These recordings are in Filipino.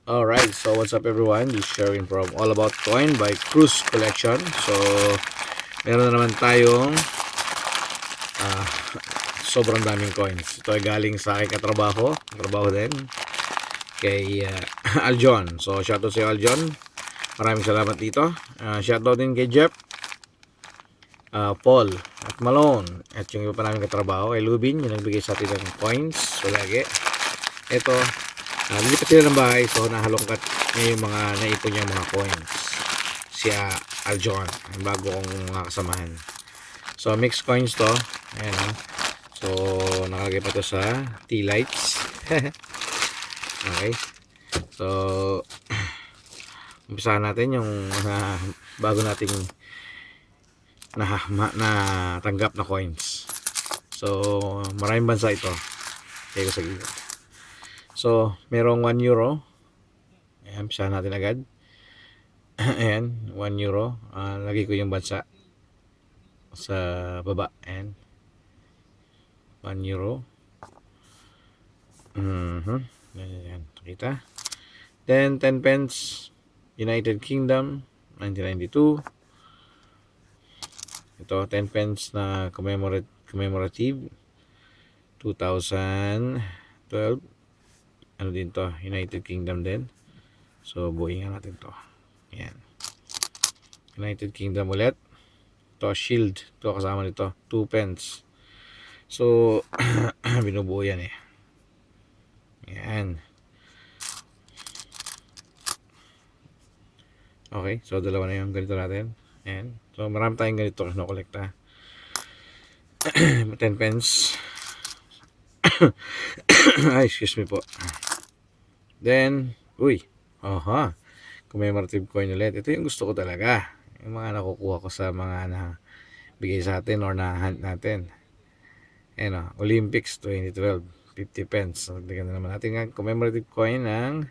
Alright, so what's up everyone? This is Sherwin from All About Coin by Cruz Collection. So, meron na naman tayong ah, sobrang daming coins. Ito ay galing sa aking katrabaho din, kay Aljon. So, shoutout sa iyo Aljon. Maraming salamat dito. Shoutout din kay Jeff, Paul, at Malone. At yung iba pa namin katrabaho, kay Lubin, yung nagbigay sa atin ng coins. So, lagi. Ito, lilipat sila ng bahay, so nahalongkat niya yung mga naipon niyang mga coins. Siya Aljon, yung bago kong mga kasamahan. So mixed coins to. Ayan o. So nakalagay pa to sa tea lights. Okay. So umpisahan natin yung bago nating natanggap na coins. So maraming bansa ito. Kaya ko sa gilid. So, merong 1 euro. Ayan, pisahan natin agad. Ayan, 1 euro. Lagay ko yung bansa sa baba. Ayan, 1 euro. Ayan, kita. Then, 10 pence. United Kingdom, 1992. Ito, 10 pence na commemorative. 2012. Ano din to? United Kingdom din. So, buuin natin to. Ayan. United Kingdom ulit. Ito, shield. Ito, kasama nito. 2 pence. So, binubuo yan eh. Ayan. Okay. So, dalawa na yung ganito natin. Ayan. So, marami tayong ganito na kolekta. 10 pence. Ay, excuse me po. Then, uy. Aha. Commemorative coin ulit. Ito yung gusto ko talaga. Yung mga nakukuha ko sa mga bigay sa atin or na-hunt natin. Ayan o. Olympics 2012. 50 pence. So, bigyan na naman natin ng commemorative coin ng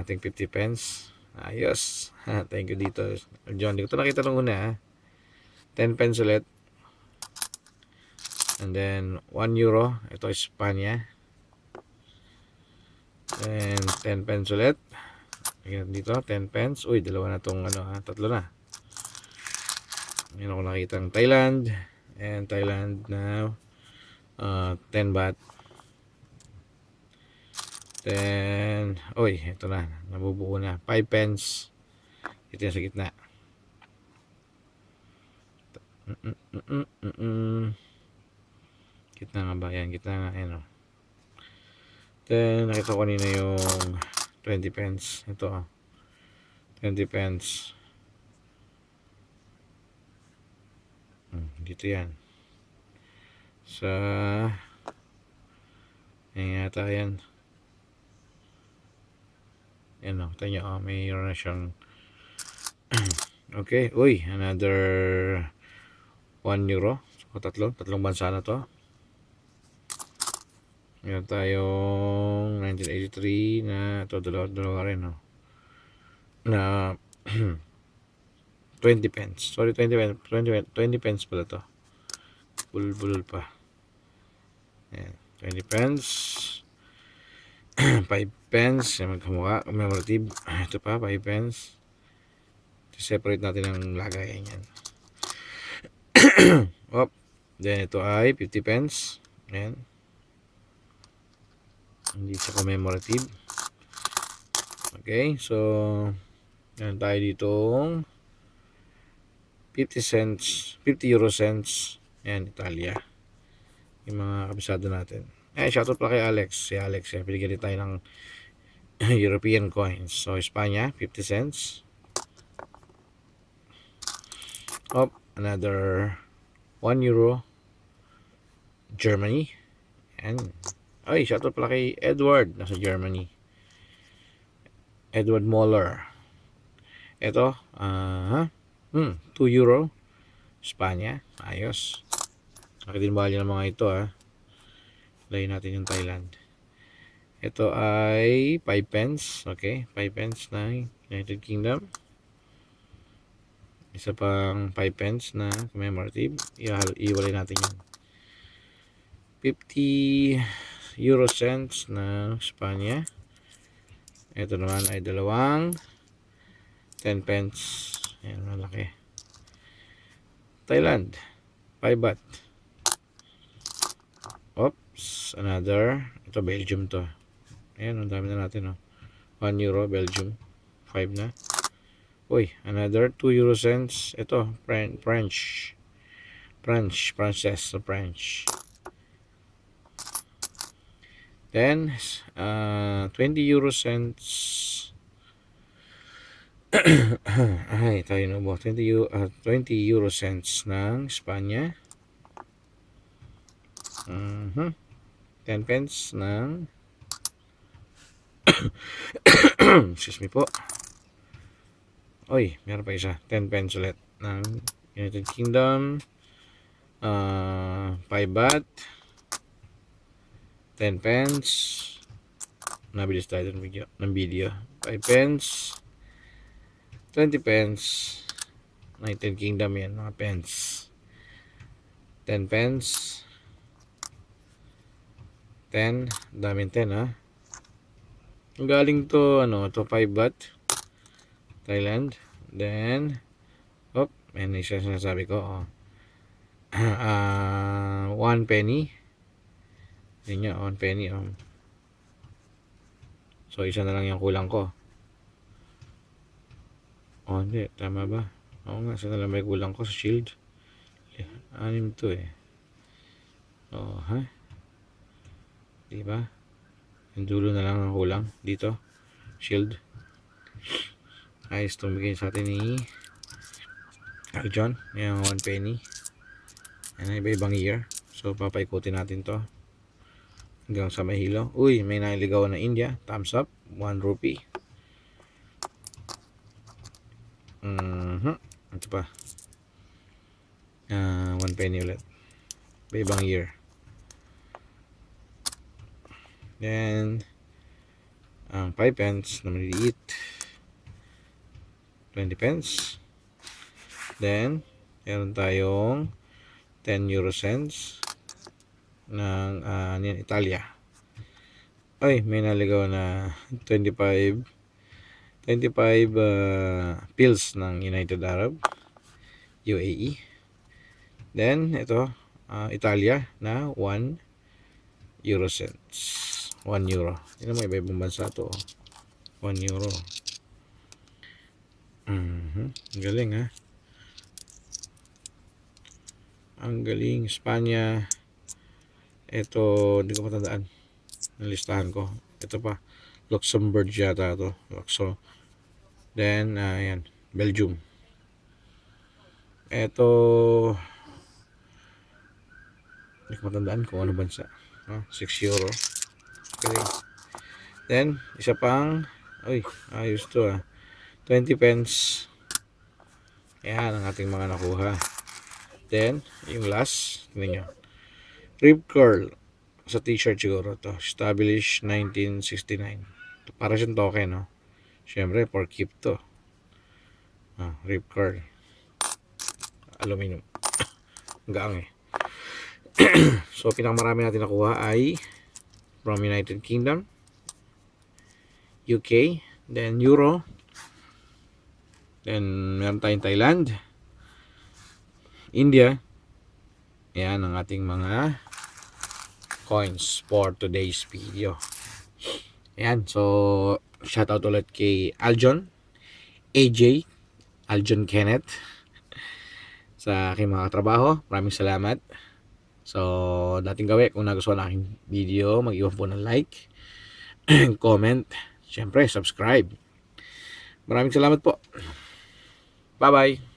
ating 50 pence. Ayos. Thank you dito, John. Hindi ko ito nakita nung una. 10 pence ulit. And then 1 euro. Ito Espanya. And 10 pence ulit. Ayan dito, 10 pence. Uy, dalawa na itong tatlo na. Ayan ako nakita ng Thailand. And Thailand na 10 baht. Then, uy, ito na. Nabubuo na. 5 pence. Ito yung sa gitna. Gitna nga ba? Yan, gitna nga. Ayan o. Then, nakita ko kanina yung 20 pence. Ito 20 pence. Dito yan. Sa yan yata yan. Yan o. Kita nyo. Mayroon na siyang okay. Uy, another 1 euro. So, tatlong bansa na to. Meron tayong 1983 na ito, dalawa rin, no? Na 20 pence. Sorry, 20 pence pala to. Bulol pa. Ayan, 20 pence. 5 pence. Yan, magkamukha. Commemorative. Ito pa, 5 pence. Separate natin ang lagayan yan. Op. Then, ito ay 50 pence. Ayan. Hindi siya commemorative. Okay, so yan tayo ditong 50 cents, 50 euro cents. Yan, Italia. Yung mga kabisado natin. Shoutout pala kay Alex. Si Alex, binigyan din tayo ng European coins. So, Espanya, 50 cents. Oh, another 1 euro. Germany. Yan. Ay, shoutout pala kay Edward. Nasa Germany. Edward Moller. Ito, 2 euro. Espanya. Ayos. Nakita din value ng mga ito, Layin natin yung Thailand. Ito ay 5 pence. Okay, 5 pence na United Kingdom. Isa pang 5 pence na commemorative. Iwalay natin yan. 50 euro cents na Espanya. Ito naman ay dalawang 10 pence. Ayan, malaki. Thailand, 5 baht. Oops, another. Ito, Belgium to. Ayan, ang dami na natin, oh. 1 euro, Belgium. 5 na. Uy, another 2 euro cents. Ito, French. Frances, so French. Then, 20 euro cents. Ay, tayo na ba? 20 euro cents ng Espanya. 10 pence ng excuse me po. Oy, meron pa isa. 10 pence ulit ng United Kingdom. 5 baht. 10 pence. Nabilis tayo ng video. 5 pence. 20 pence. United Kingdom yan, mga pence. 10 pence. 10. Daming 10, ha. Ang galing to, to 5 baht. Thailand. Then, may isa sinasabi ko, 1 penny. Yun nga, 1 penny, So, isa na lang yung kulang ko. Hindi, tama ba? Oo nga, isa na lang may kulang ko sa shield. 6 to, eh. Ha? Diba? Yung dulo na lang ang kulang dito. Shield. Ayos itong bigay sa atin ni John. Yung 1 penny. Yan, iba-ibang year. So, papaikutin natin to hanggang sa mahilo. Uy, may nailigaw na India. Thumbs up. 1 rupee. Ito pa. 1 penny ulit. Iba-ibang year. Then, 5 pence na maliliit. 20 pence. Then, meron tayong 10 euro cents ng Italia. Ay, may naligaw na 25 pills ng United Arab UAE. Then, ito, Italia na 1 euro cents. 1 euro. Hindi mo iba-ibang bansa to. 1 euro. Ang galing, ha? Ang galing. Espanya. Ito, hindi ko matandaan. Nalistahan ko. Ito pa. Luxembourg yata to. Then, ayan. Belgium. Ito, hindi ko matandaan kung ano bansa. 6 euro. Okay. Then, isa pang, ayos to, 20 pence. Ayan ang ating mga nakuha. Then, yung last, tingnan nyo. Rip curl. Sa t-shirt siguro to. Established 1969. Para siyang token, no? Siyempre, for keep to. Rip curl. Aluminum. Gaang, eh. So, pinakamarami natin nakuha ay from United Kingdom, UK, then Euro, then meron tayong Thailand, India. Ayan ang ating mga coins for today's video. Ayan, so shoutout ulit kay Aljon, AJ, Aljon Kenneth sa aking mga katrabaho. Maraming salamat. So, dating gawin, kung nagustuhan ang aking video, mag-iwan po ng like, comment, syempre, subscribe. Maraming salamat po. Bye-bye.